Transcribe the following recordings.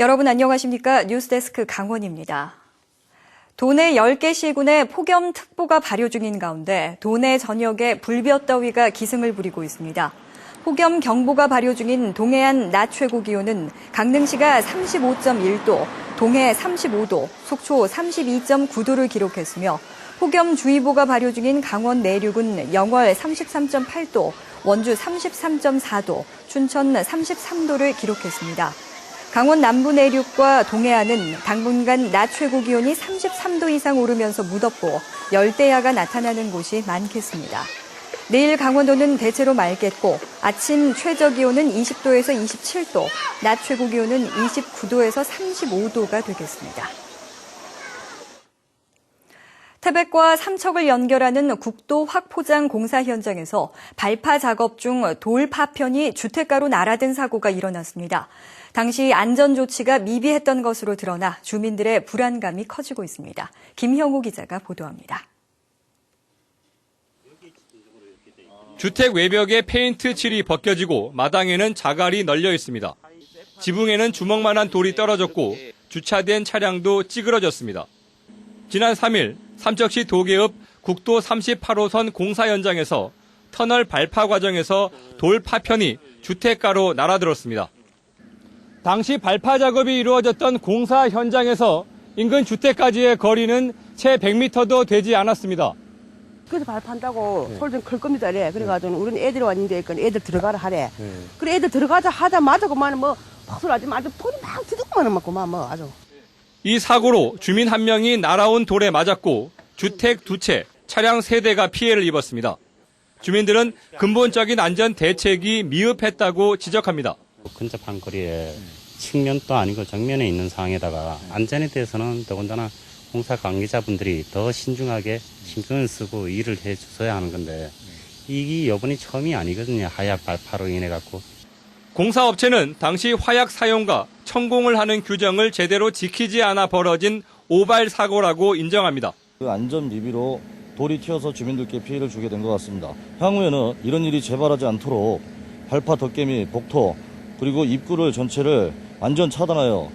여러분 안녕하십니까? 뉴스데스크 강원입니다. 도내 10개 시군에 폭염특보가 발효 중인 가운데 도내 전역에 불볕더위가 기승을 부리고 있습니다. 폭염경보가 발효 중인 동해안 낮 최고 기온은 강릉시가 35.1도, 동해 35도, 속초 32.9도를 기록했으며 폭염주의보가 발효 중인 강원 내륙은 영월 33.8도, 원주 33.4도, 춘천 33도를 기록했습니다. 강원 남부 내륙과 동해안은 당분간 낮 최고 기온이 33도 이상 오르면서 무덥고 열대야가 나타나는 곳이 많겠습니다. 내일 강원도는 대체로 맑겠고 아침 최저 기온은 20도에서 27도, 낮 최고 기온은 29도에서 35도가 되겠습니다. 태백과 삼척을 연결하는 국도 확포장 공사 현장에서 발파 작업 중 돌 파편이 주택가로 날아든 사고가 일어났습니다. 당시 안전 조치가 미비했던 것으로 드러나 주민들의 불안감이 커지고 있습니다. 김형우 기자가 보도합니다. 주택 외벽에 페인트 칠이 벗겨지고 마당에는 자갈이 널려 있습니다. 지붕에는 주먹만한 돌이 떨어졌고 주차된 차량도 찌그러졌습니다. 지난 3일 삼척시 도계읍 국도 38호선 공사 현장에서 터널 발파 과정에서 돌 파편이 주택가로 날아들었습니다. 당시 발파 작업이 이루어졌던 공사 현장에서 인근 주택까지의 거리는 채 100m도 되지 않았습니다. 그래서 발판다고 소리 좀 클 겁니다. 그래가지고 우리는 애들이 왔는데 애들 들어가라 하래. 그래 애들 들어가자 하자마자 그만 뭐 박수를 하지 마자 돈이 막 뒤죽만 막 그만 뭐 아주. 이 사고로 주민 한 명이 날아온 돌에 맞았고 주택 2채, 차량 3대가 피해를 입었습니다. 주민들은 근본적인 안전 대책이 미흡했다고 지적합니다. 근접한 거리에 측면도 아니고 정면에 있는 상황에다가 안전에 대해서는 더군다나 공사 관계자분들이 더 신중하게 신경을 쓰고 일을 해 주셔야 하는 건데 이게 이번이 처음이 아니거든요. 하약 발파로 인해 갖고. 공사업체는 당시 화약 사용과 천공을 하는 규정을 제대로 지키지 않아 벌어진 오발 사고라고 인정합니다. 그 안전 미비로 돌이 튀어서 주민들께 피해를 주게 된 것 같습니다. 향후에는 이런 일이 재발하지 않도록 발파 덮개 및 복토 그리고 입구를 전체를 완전 차단하여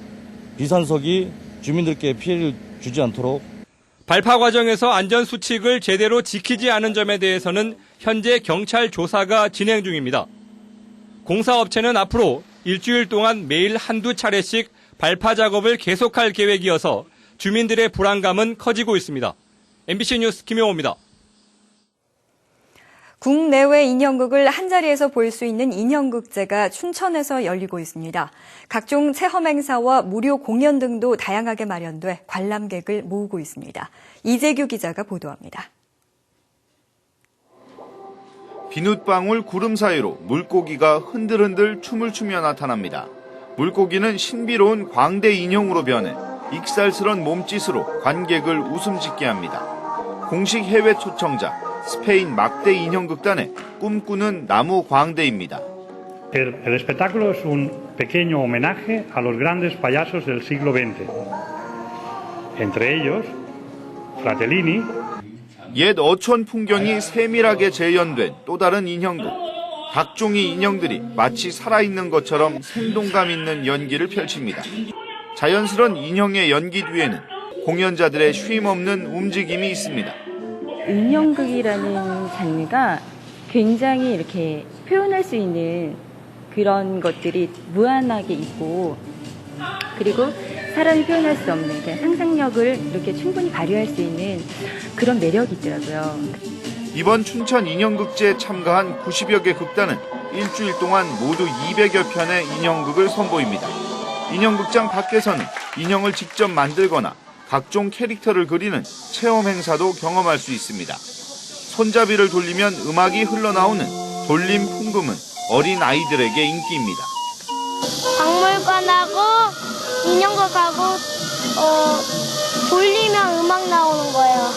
비산석이 주민들께 피해를 주지 않도록. 발파 과정에서 안전 수칙을 제대로 지키지 않은 점에 대해서는 현재 경찰 조사가 진행 중입니다. 공사업체는 앞으로 일주일 동안 매일 한두 차례씩 발파 작업을 계속할 계획이어서 주민들의 불안감은 커지고 있습니다. MBC 뉴스 김용호입니다. 국내외 인형극을 한자리에서 볼 수 있는 인형극제가 춘천에서 열리고 있습니다. 각종 체험 행사와 무료 공연 등도 다양하게 마련돼 관람객을 모으고 있습니다. 이재규 기자가 보도합니다. 비눗방울 구름 사이로 물고기가 흔들흔들 춤을 추며 나타납니다. 물고기는 신비로운 광대 인형으로 변해 익살스런 몸짓으로 관객을 웃음 짓게 합니다. 공식 해외 초청자 스페인 막대 인형극단의 꿈꾸는 나무 광대입니다. El espectáculo es un pequeño homenaje a los grandes payasos del siglo XX. Entre ellos, Fratellini. 옛 어촌 풍경이 세밀하게 재현된 또 다른 인형극. 각종의 인형들이 마치 살아있는 것처럼 생동감 있는 연기를 펼칩니다. 자연스러운 인형의 연기 뒤에는 공연자들의 쉼없는 움직임이 있습니다. 인형극이라는 장르가 굉장히 이렇게 표현할 수 있는 그런 것들이 무한하게 있고 그리고 사람이 표현할 수 없는 그냥 상상력을 이렇게 충분히 발휘할 수 있는 그런 매력이 있더라고요. 이번 춘천 인형극제에 참가한 90여 개 극단은 일주일 동안 모두 200여 편의 인형극을 선보입니다. 인형극장 밖에서는 인형을 직접 만들거나 각종 캐릭터를 그리는 체험 행사도 경험할 수 있습니다. 손잡이를 돌리면 음악이 흘러나오는 돌림 풍금은 어린 아이들에게 인기입니다. 박물관하고 인형극하고 돌리면 음악 나오는 거예요.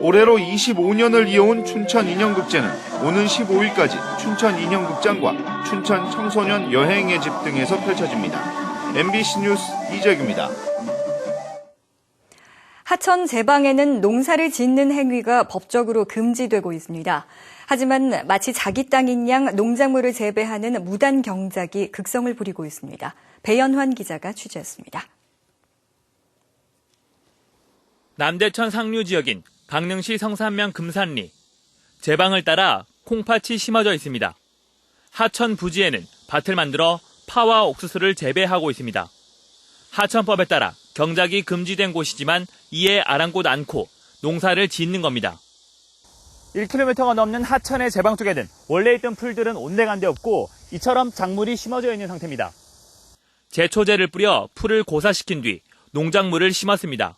올해로 25년을 이어온 춘천 인형극제는 오는 15일까지 춘천 인형극장과 춘천 청소년 여행의 집 등에서 펼쳐집니다. MBC 뉴스 이재규입니다. 하천 제방에는 농사를 짓는 행위가 법적으로 금지되고 있습니다. 하지만 마치 자기 땅인 양 농작물을 재배하는 무단 경작이 극성을 부리고 있습니다. 배연환 기자가 취재했습니다. 남대천 상류 지역인 강릉시 성산면 금산리. 제방을 따라 콩팥이 심어져 있습니다. 하천 부지에는 밭을 만들어 파와 옥수수를 재배하고 있습니다. 하천법에 따라 경작이 금지된 곳이지만 이에 아랑곳 않고 농사를 짓는 겁니다. 1km가 넘는 하천의 제방 쪽에는 원래 있던 풀들은 온데간데 없고 이처럼 작물이 심어져 있는 상태입니다. 제초제를 뿌려 풀을 고사시킨 뒤 농작물을 심었습니다.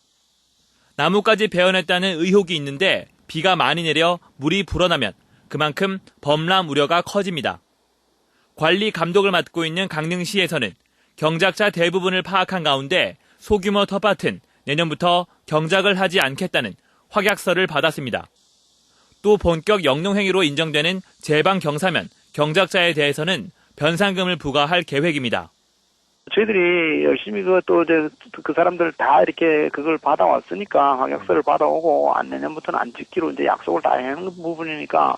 나무까지 베어냈다는 의혹이 있는데 비가 많이 내려 물이 불어나면 그만큼 범람 우려가 커집니다. 관리 감독을 맡고 있는 강릉시에서는 경작자 대부분을 파악한 가운데 소규모 텃밭은 내년부터 경작을 하지 않겠다는 확약서를 받았습니다. 또 본격 영농행위로 인정되는 제방 경사면 경작자에 대해서는 변상금을 부과할 계획입니다. 저희들이 열심히 그 사람들 다 이렇게 그걸 받아왔으니까 확약서를 받아오고 내년부터는 안 짓기로 이제 약속을 다 하는 부분이니까.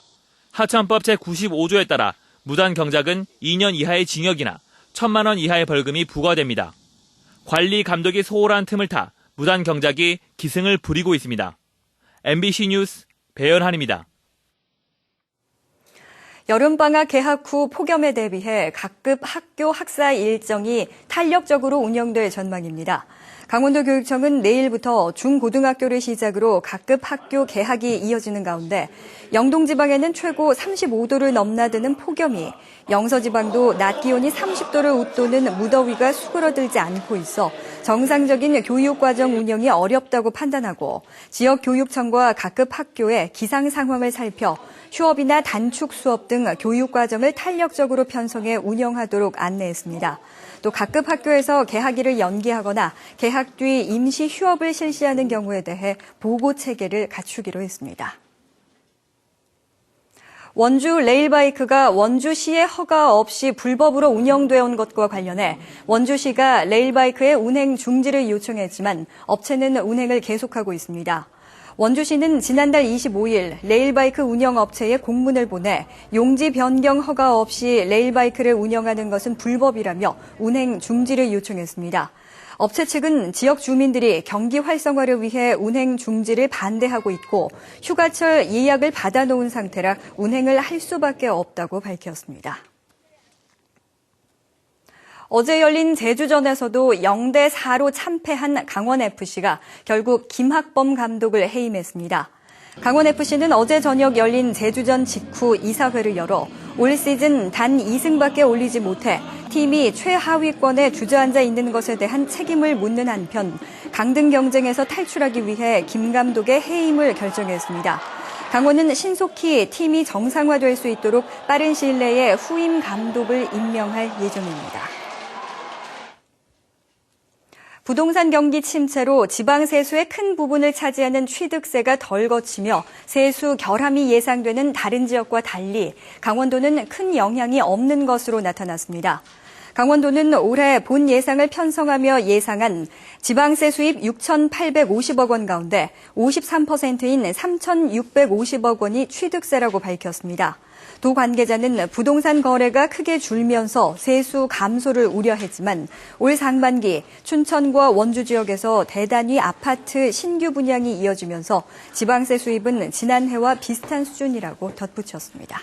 하천법 제95조에 따라 무단 경작은 2년 이하의 징역이나 1,000만 원 이하의 벌금이 부과됩니다. 관리 감독이 소홀한 틈을 타 무단 경작이 기승을 부리고 있습니다. MBC 뉴스 배연환입니다. 여름방학 개학 후 폭염에 대비해 각급 학교 학사 일정이 탄력적으로 운영될 전망입니다. 강원도교육청은 내일부터 중고등학교를 시작으로 각급 학교 개학이 이어지는 가운데 영동지방에는 최고 35도를 넘나드는 폭염이, 영서지방도 낮 기온이 30도를 웃도는 무더위가 수그러들지 않고 있어 정상적인 교육과정 운영이 어렵다고 판단하고 지역교육청과 각급 학교의 기상 상황을 살펴 휴업이나 단축 수업 등 교육과정을 탄력적으로 편성해 운영하도록 안내했습니다. 또 각급 학교에서 개학일을 연기하거나 개학 뒤 임시 휴업을 실시하는 경우에 대해 보고 체계를 갖추기로 했습니다. 원주 레일바이크가 원주시의 허가 없이 불법으로 운영되어 온 것과 관련해 원주시가 레일바이크의 운행 중지를 요청했지만 업체는 운행을 계속하고 있습니다. 원주시는 지난달 25일 레일바이크 운영업체에 공문을 보내 용지 변경 허가 없이 레일바이크를 운영하는 것은 불법이라며 운행 중지를 요청했습니다. 업체 측은 지역 주민들이 경기 활성화를 위해 운행 중지를 반대하고 있고 휴가철 예약을 받아놓은 상태라 운행을 할 수밖에 없다고 밝혔습니다. 어제 열린 제주전에서도 0대4로 참패한 강원FC가 결국 김학범 감독을 해임했습니다. 강원FC는 어제 저녁 열린 제주전 직후 이사회를 열어 올 시즌 단 2승밖에 올리지 못해 팀이 최하위권에 주저앉아 있는 것에 대한 책임을 묻는 한편 강등 경쟁에서 탈출하기 위해 김 감독의 해임을 결정했습니다. 강원은 신속히 팀이 정상화될 수 있도록 빠른 시일 내에 후임 감독을 임명할 예정입니다. 부동산 경기 침체로 지방 세수의 큰 부분을 차지하는 취득세가 덜 거치며 세수 결함이 예상되는 다른 지역과 달리 강원도는 큰 영향이 없는 것으로 나타났습니다. 강원도는 올해 본 예상을 편성하며 예상한 지방세 수입 6,850억 원 가운데 53%인 3,650억 원이 취득세라고 밝혔습니다. 도 관계자는 부동산 거래가 크게 줄면서 세수 감소를 우려했지만 올 상반기 춘천과 원주 지역에서 대단위 아파트 신규 분양이 이어지면서 지방세 수입은 지난해와 비슷한 수준이라고 덧붙였습니다.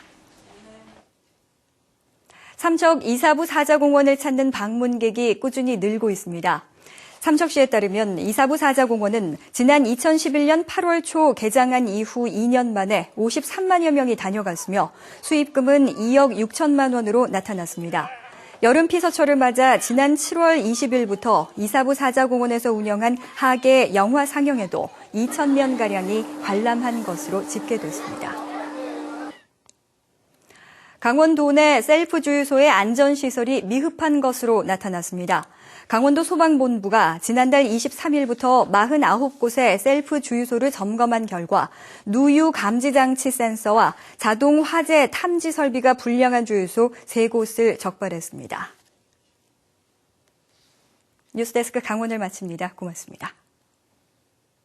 삼척 이사부 사자공원을 찾는 방문객이 꾸준히 늘고 있습니다. 삼척시에 따르면 이사부 사자공원은 지난 2011년 8월 초 개장한 이후 2년 만에 53만여 명이 다녀갔으며 수입금은 2억 6천만 원으로 나타났습니다. 여름 피서철을 맞아 지난 7월 20일부터 이사부 사자공원에서 운영한 하계 영화 상영에도 2,000명가량이 관람한 것으로 집계됐습니다. 강원도 내 셀프 주유소의 안전시설이 미흡한 것으로 나타났습니다. 강원도 소방본부가 지난달 23일부터 49곳의 셀프 주유소를 점검한 결과 누유 감지 장치 센서와 자동 화재 탐지 설비가 불량한 주유소 3곳을 적발했습니다. 뉴스데스크 강원을 마칩니다. 고맙습니다.